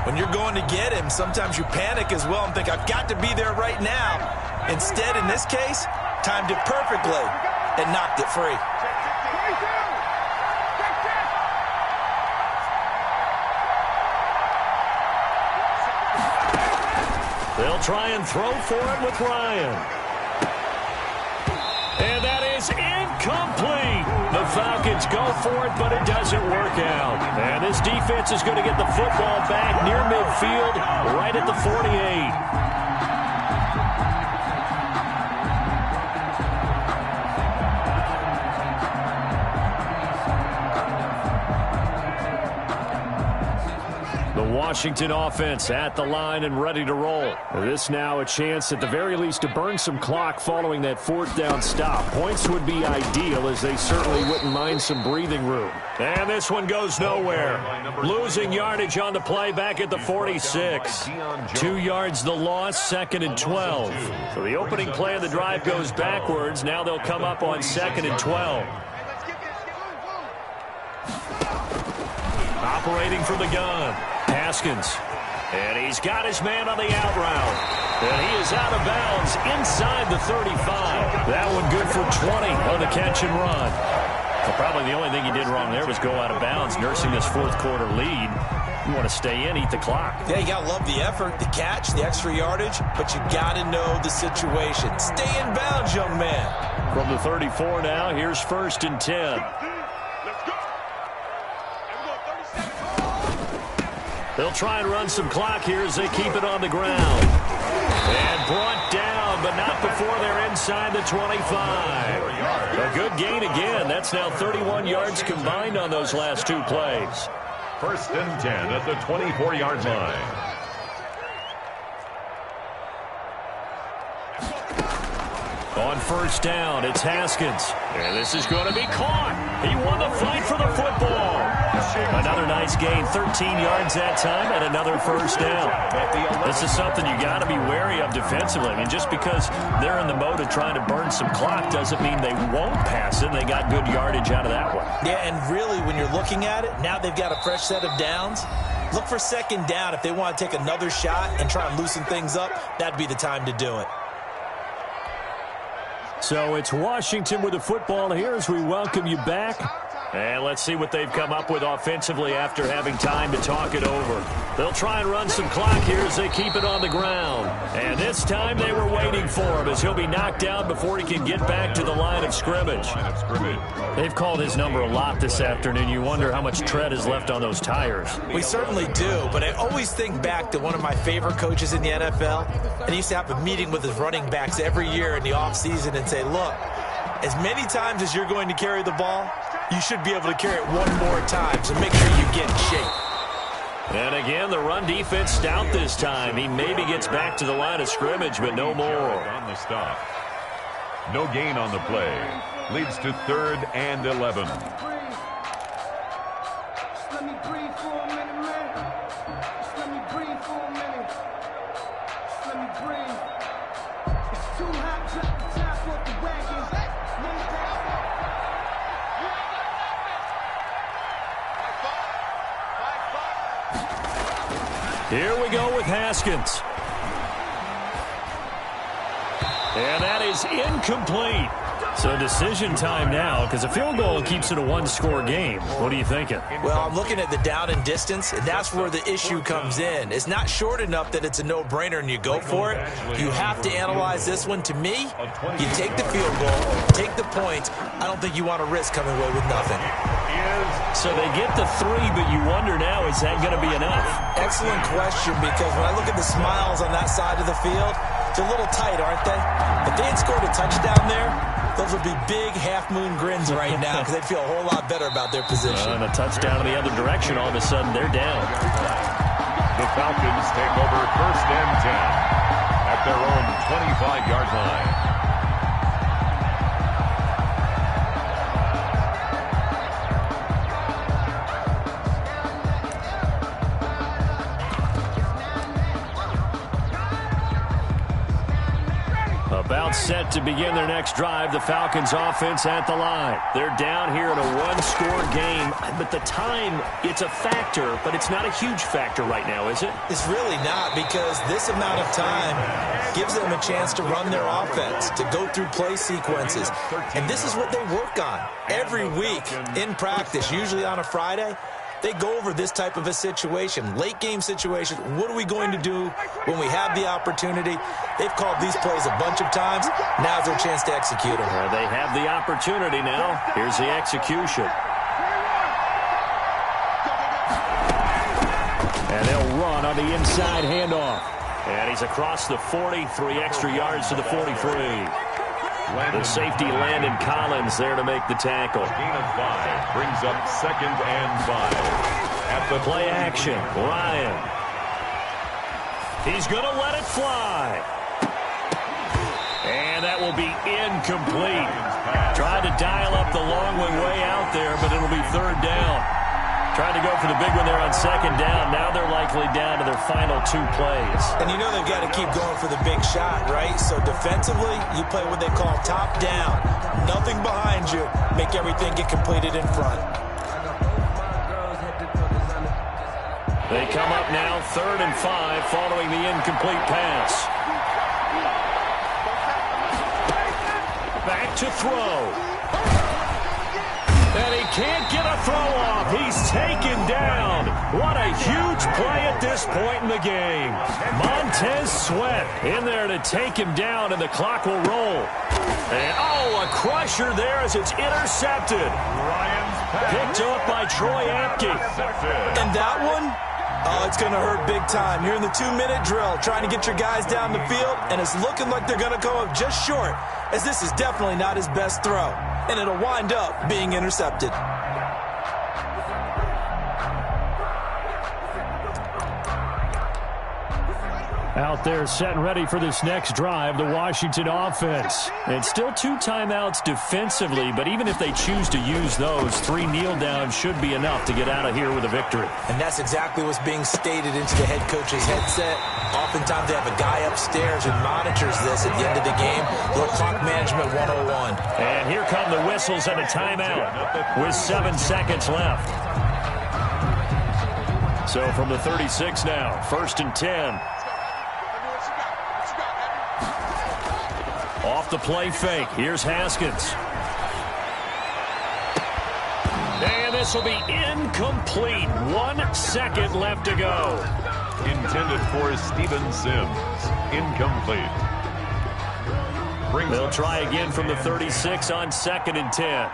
When you're going to get him, sometimes you panic as well and think, I've got to be there right now. Instead, in this case, timed it perfectly and knocked it free. They'll try and throw for it with Ryan. And that is incomplete. The Falcons go for it, but it doesn't work out. And this defense is going to get the football back near midfield, right at the 48. Washington offense at the line and ready to roll. This now a chance at the very least to burn some clock following that 4th down stop. Points would be ideal as they certainly wouldn't mind some breathing room. And this one goes nowhere. Losing yardage on the play back at the 46. 2 yards the loss, 2nd and 12. So the opening play of the drive goes backwards. Now they'll come up on 2nd and 12. Operating from the gun. Haskins. And he's got his man on the out route. And he is out of bounds inside the 35. That one good for 20 on the catch and run. Well, probably the only thing he did wrong there was go out of bounds, nursing this 4th quarter lead. You want to stay in, eat the clock. Yeah, you got to love the effort, the catch, the extra yardage, but you got to know the situation. Stay in bounds, young man. From the 34 now, here's 1st and 10. They'll try and run some clock here as they keep it on the ground. And brought down, but not before they're inside the 25. A good gain again. That's now 31 yards combined on those last two plays. 1st and 10 at the 24-yard line. On 1st down, it's Haskins. And this is going to be caught. He won the fight for the football. Another nice gain, 13 yards that time, and another 1st down. This is something you got to be wary of defensively. I mean, just because they're in the mode of trying to burn some clock doesn't mean they won't pass it. They got good yardage out of that one. Yeah, and really, when you're looking at it, now they've got a fresh set of downs. Look for 2nd down. If they want to take another shot and try and loosen things up, that'd be the time to do it. So it's Washington with the football here as we welcome you back. And let's see what they've come up with offensively after having time to talk it over. They'll try and run some clock here as they keep it on the ground. And this time they were waiting for him as he'll be knocked down before he can get back to the line of scrimmage. They've called his number a lot this afternoon. You wonder how much tread is left on those tires. We certainly do, but I always think back to one of my favorite coaches in the NFL. And he used to have a meeting with his running backs every year in the offseason and say, look, as many times as you're going to carry the ball, you should be able to carry it one more time, so make sure you get in shape. And again, the run defense stout this time. He maybe gets back to the line of scrimmage, but no more. On the stop. No gain on the play. Leads to 3rd and 11. Here we go with Haskins. And that is incomplete. So decision time now, because a field goal keeps it a one-score game. What are you thinking? Well, I'm looking at the down and distance, and that's where the issue comes in. It's not short enough that it's a no-brainer and you go for it. You have to analyze this one. To me, you take the field goal, take the points. I don't think you want to risk coming away with nothing. So they get the 3, but you wonder now, is that going to be enough? Excellent question, because when I look at the smiles on that side of the field, they're a little tight, aren't they? If they had scored a touchdown there, those would be big half-moon grins right now because they'd feel a whole lot better about their position. And a touchdown in the other direction, all of a sudden they're down. The Falcons take over 1st and 10 at their own 25-yard line. About set to begin their next drive. The Falcons offense at the line. They're down here in a one-score game. But the time, it's a factor, but it's not a huge factor right now, is it? It's really not, because this amount of time gives them a chance to run their offense, to go through play sequences. And this is what they work on every week in practice, usually on a Friday. They go over this type of a situation, late game situation. What are we going to do when we have the opportunity? They've called these plays a bunch of times. Now's their chance to execute them. They have the opportunity now. Here's the execution. And they'll run on the inside handoff. And he's across the 40, 3 extra yards to the 43. The safety, Landon Collins, there to make the tackle. Gain of 5 brings up 2nd and 5. At the play action, Ryan. He's going to let it fly. And that will be incomplete. Tried to dial up the long way out there, but it'll be 3rd down. Trying to go for the big one there on 2nd down. Now they're likely down to their final 2 plays. And you know they've got to keep going for the big shot, right? So defensively, you play what they call top down. Nothing behind you. Make everything get completed in front. They come up now 3rd and 5 following the incomplete pass. Back to throw. And he can't get a throw off. He's taken down. What a huge play at this point in the game. Montez Sweat in there to take him down, and the clock will roll. And, a crusher there as it's intercepted. Picked up by Troy Apke. And that one, Oh, it's going to hurt big time. You're in the 2-minute drill trying to get your guys down the field, and it's looking like they're going to come up just short, as this is definitely not his best throw, and it'll wind up being intercepted. Out there set and ready for this next drive, the Washington offense. And still 2 timeouts defensively, but even if they choose to use those, 3 kneel downs should be enough to get out of here with a victory. And that's exactly what's being stated into the head coach's headset. Oftentimes they have a guy upstairs who monitors this at the end of the game. Little clock management 101. And here come the whistles and a timeout with 7 seconds left. So from the 36 now, 1st and 10. Off the play fake. Here's Haskins. And this will be incomplete. 1 second left to go. Intended for Steven Sims. Incomplete. They'll try again from the 36 on 2nd and 10.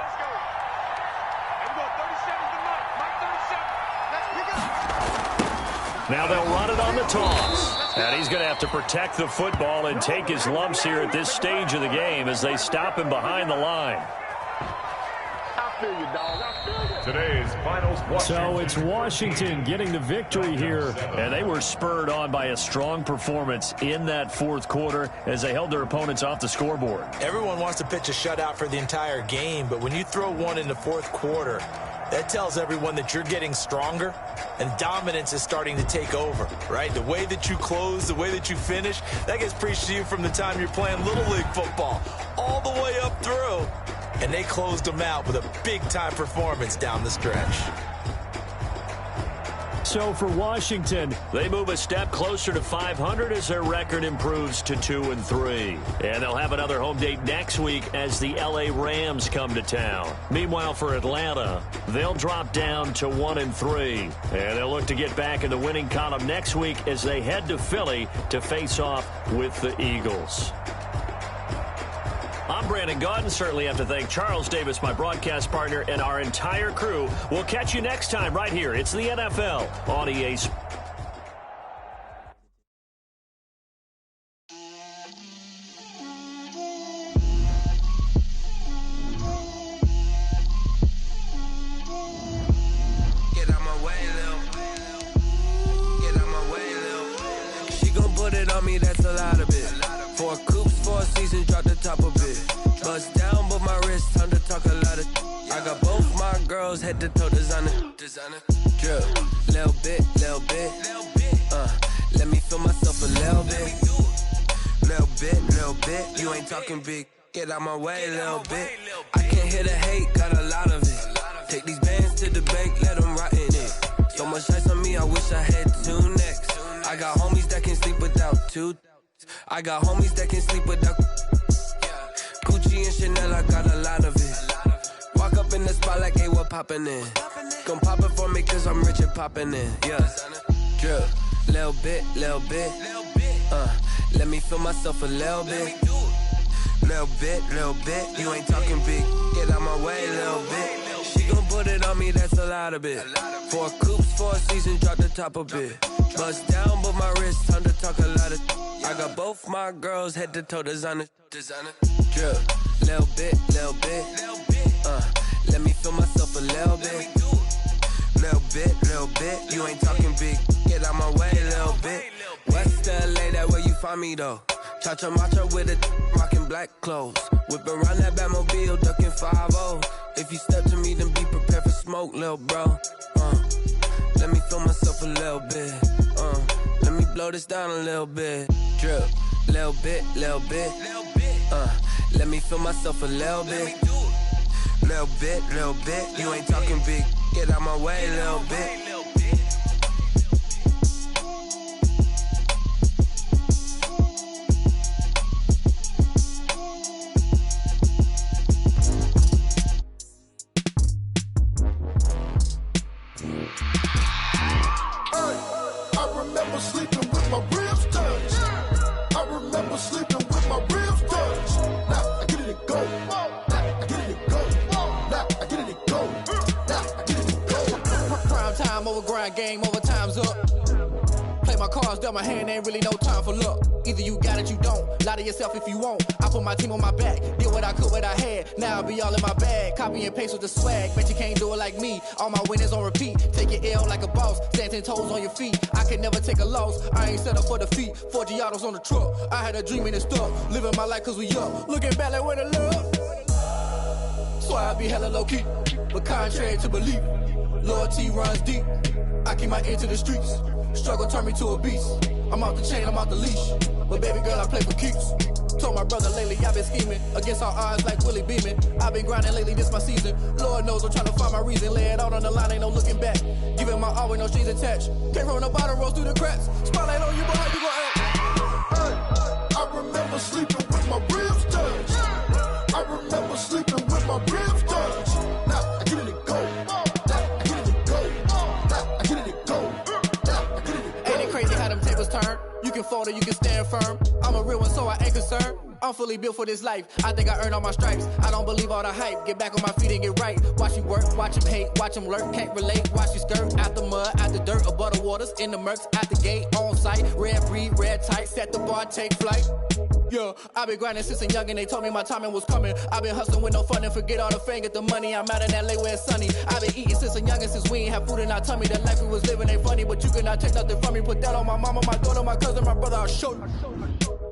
Now they'll run it on the toss. And he's going to have to protect the football and take his lumps here at this stage of the game as they stop him behind the line. Today's finals. So it's Washington getting the victory here. And they were spurred on by a strong performance in that 4th quarter as they held their opponents off the scoreboard. Everyone wants to pitch a shutout for the entire game, but when you throw one in the 4th quarter, that tells everyone that you're getting stronger and dominance is starting to take over, right? The way that you close, the way that you finish, that gets preached to you from the time you're playing Little League football all the way up through. And they closed them out with a big-time performance down the stretch. So for Washington, they move a step closer to 500 as their record improves to 2-3. And they'll have another home date next week as the LA Rams come to town. Meanwhile, for Atlanta, they'll drop down to 1-3. And they'll look to get back in the winning column next week as they head to Philly to face off with the Eagles. I'm Brandon Gaudin. Certainly have to thank Charles Davis, my broadcast partner, and our entire crew. We'll catch you next time right here. It's the NFL on EA Sports. Get out my way, Lil. Get out my way, Lil. She gon' put it on me, that's a lot of it. 4 coops, 4 seasons, drop the top of it. Bust down, but my wrist, time to talk a lot of. I got both my girls head to toe designer. Drip, little bit. Let me feel myself a little bit. Little bit. You ain't talking big. Get out my way, little bit. I can't hear the hate, got a lot of it. Take these bands to the bank, let them rot in it. So much ice on me, I wish I had 2 necks. I got homies that can sleep without 2. I got homies that can sleep without Gucci and Chanel, I got a lot of it. Walk up in the spot like, hey, what poppin' in? Gon' pop it for me cause I'm rich and poppin' in. Yeah, drip, little bit. Let me feel myself a little bit. Little bit. You ain't talking big. Get out my way, little bit. She gon' put it on me, that's a lot of it. 4 coops, 4 seasons, drop the top a bit. Bust down, but my wrist, time to talk a lot of. I got both my girls head to toe designer. Drip, little bit. Let me feel myself a little bit. Little bit. You ain't talking big. Get out my way, little bit. West LA, that where you find me though. Cha-cha matcha with a rockin' black clothes. Whip around that Batmobile, ducking 5-0. If you step to me, then be prepared for smoke, little bro. Let me feel myself a little bit. Let me blow this down a little bit. Drip, little bit. Let me feel myself a little bit. Little bit. You ain't talking big. Get out my way, little bit. Game over, time's up. Cards dealt my hand, ain't really no time for luck. Either you got it, you don't. Lie to yourself if you won't. I put my team on my back. Did what I could, what I had. Now I be all in my bag. Copy and paste with the swag. Bet you can't do it like me. All my winners on repeat. Take your L like a boss. Stand 10 toes on your feet. I can never take a loss. I ain't set up for defeat. 4 Giottos on the truck. I had a dream and it stuck. Living my life cause we up. Looking back like where the love. So I be hella low key. But contrary to belief, loyalty runs deep. I keep my ear to the streets. Struggle turned me to a beast. I'm off the chain, I'm off the leash. But baby girl, I play for keeps. Told my brother lately, I've been scheming. Against all odds like Willie Beeman. I've been grinding lately, this my season. Lord knows I'm trying to find my reason. Lay it out on the line, ain't no looking back. Giving my all with no strings attached. Came from the bottom, rose through the cracks. Spotlight on you, but how you gon' act? Hey, I remember sleeping with my ribs touched. I remember sleeping with my ribs touched. Now I get it to go. Now I get it to go. Now I get it to go. Now I get it to go. Ain't it crazy how them tables turn? You can fold or you can stand firm. I'm a real one, so I ain't concerned. I'm fully built for this life. I think I earned all my stripes. I don't believe all the hype. Get back on my feet and get right. Watch you work, watch him hate, watch him lurk. Can't relate, watch you skirt. Out the mud, out the dirt, above the waters, in the murks, out the gate, on site. Red breed, red tight, set the bar, take flight. Yeah, I been grinding since a youngin', they told me my timing was coming. I been hustling with no fun and forget all the fame, get the money. I'm out in LA where it's sunny. I been eating since a youngin', since we ain't have food in our tummy. The life we was living ain't funny, but you cannot take nothing from me. Put that on my mama, my daughter, my cousin, my brother, I'll show you.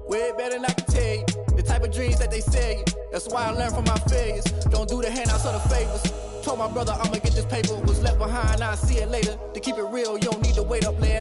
Way better than I can tell you. The type of dreams that they sell you. That's why I learned from my failures. Don't do the handouts or the favors. Told my brother I'ma get this paper. Was left behind, I'll see it later. To keep it real, you don't need to wait up, lay it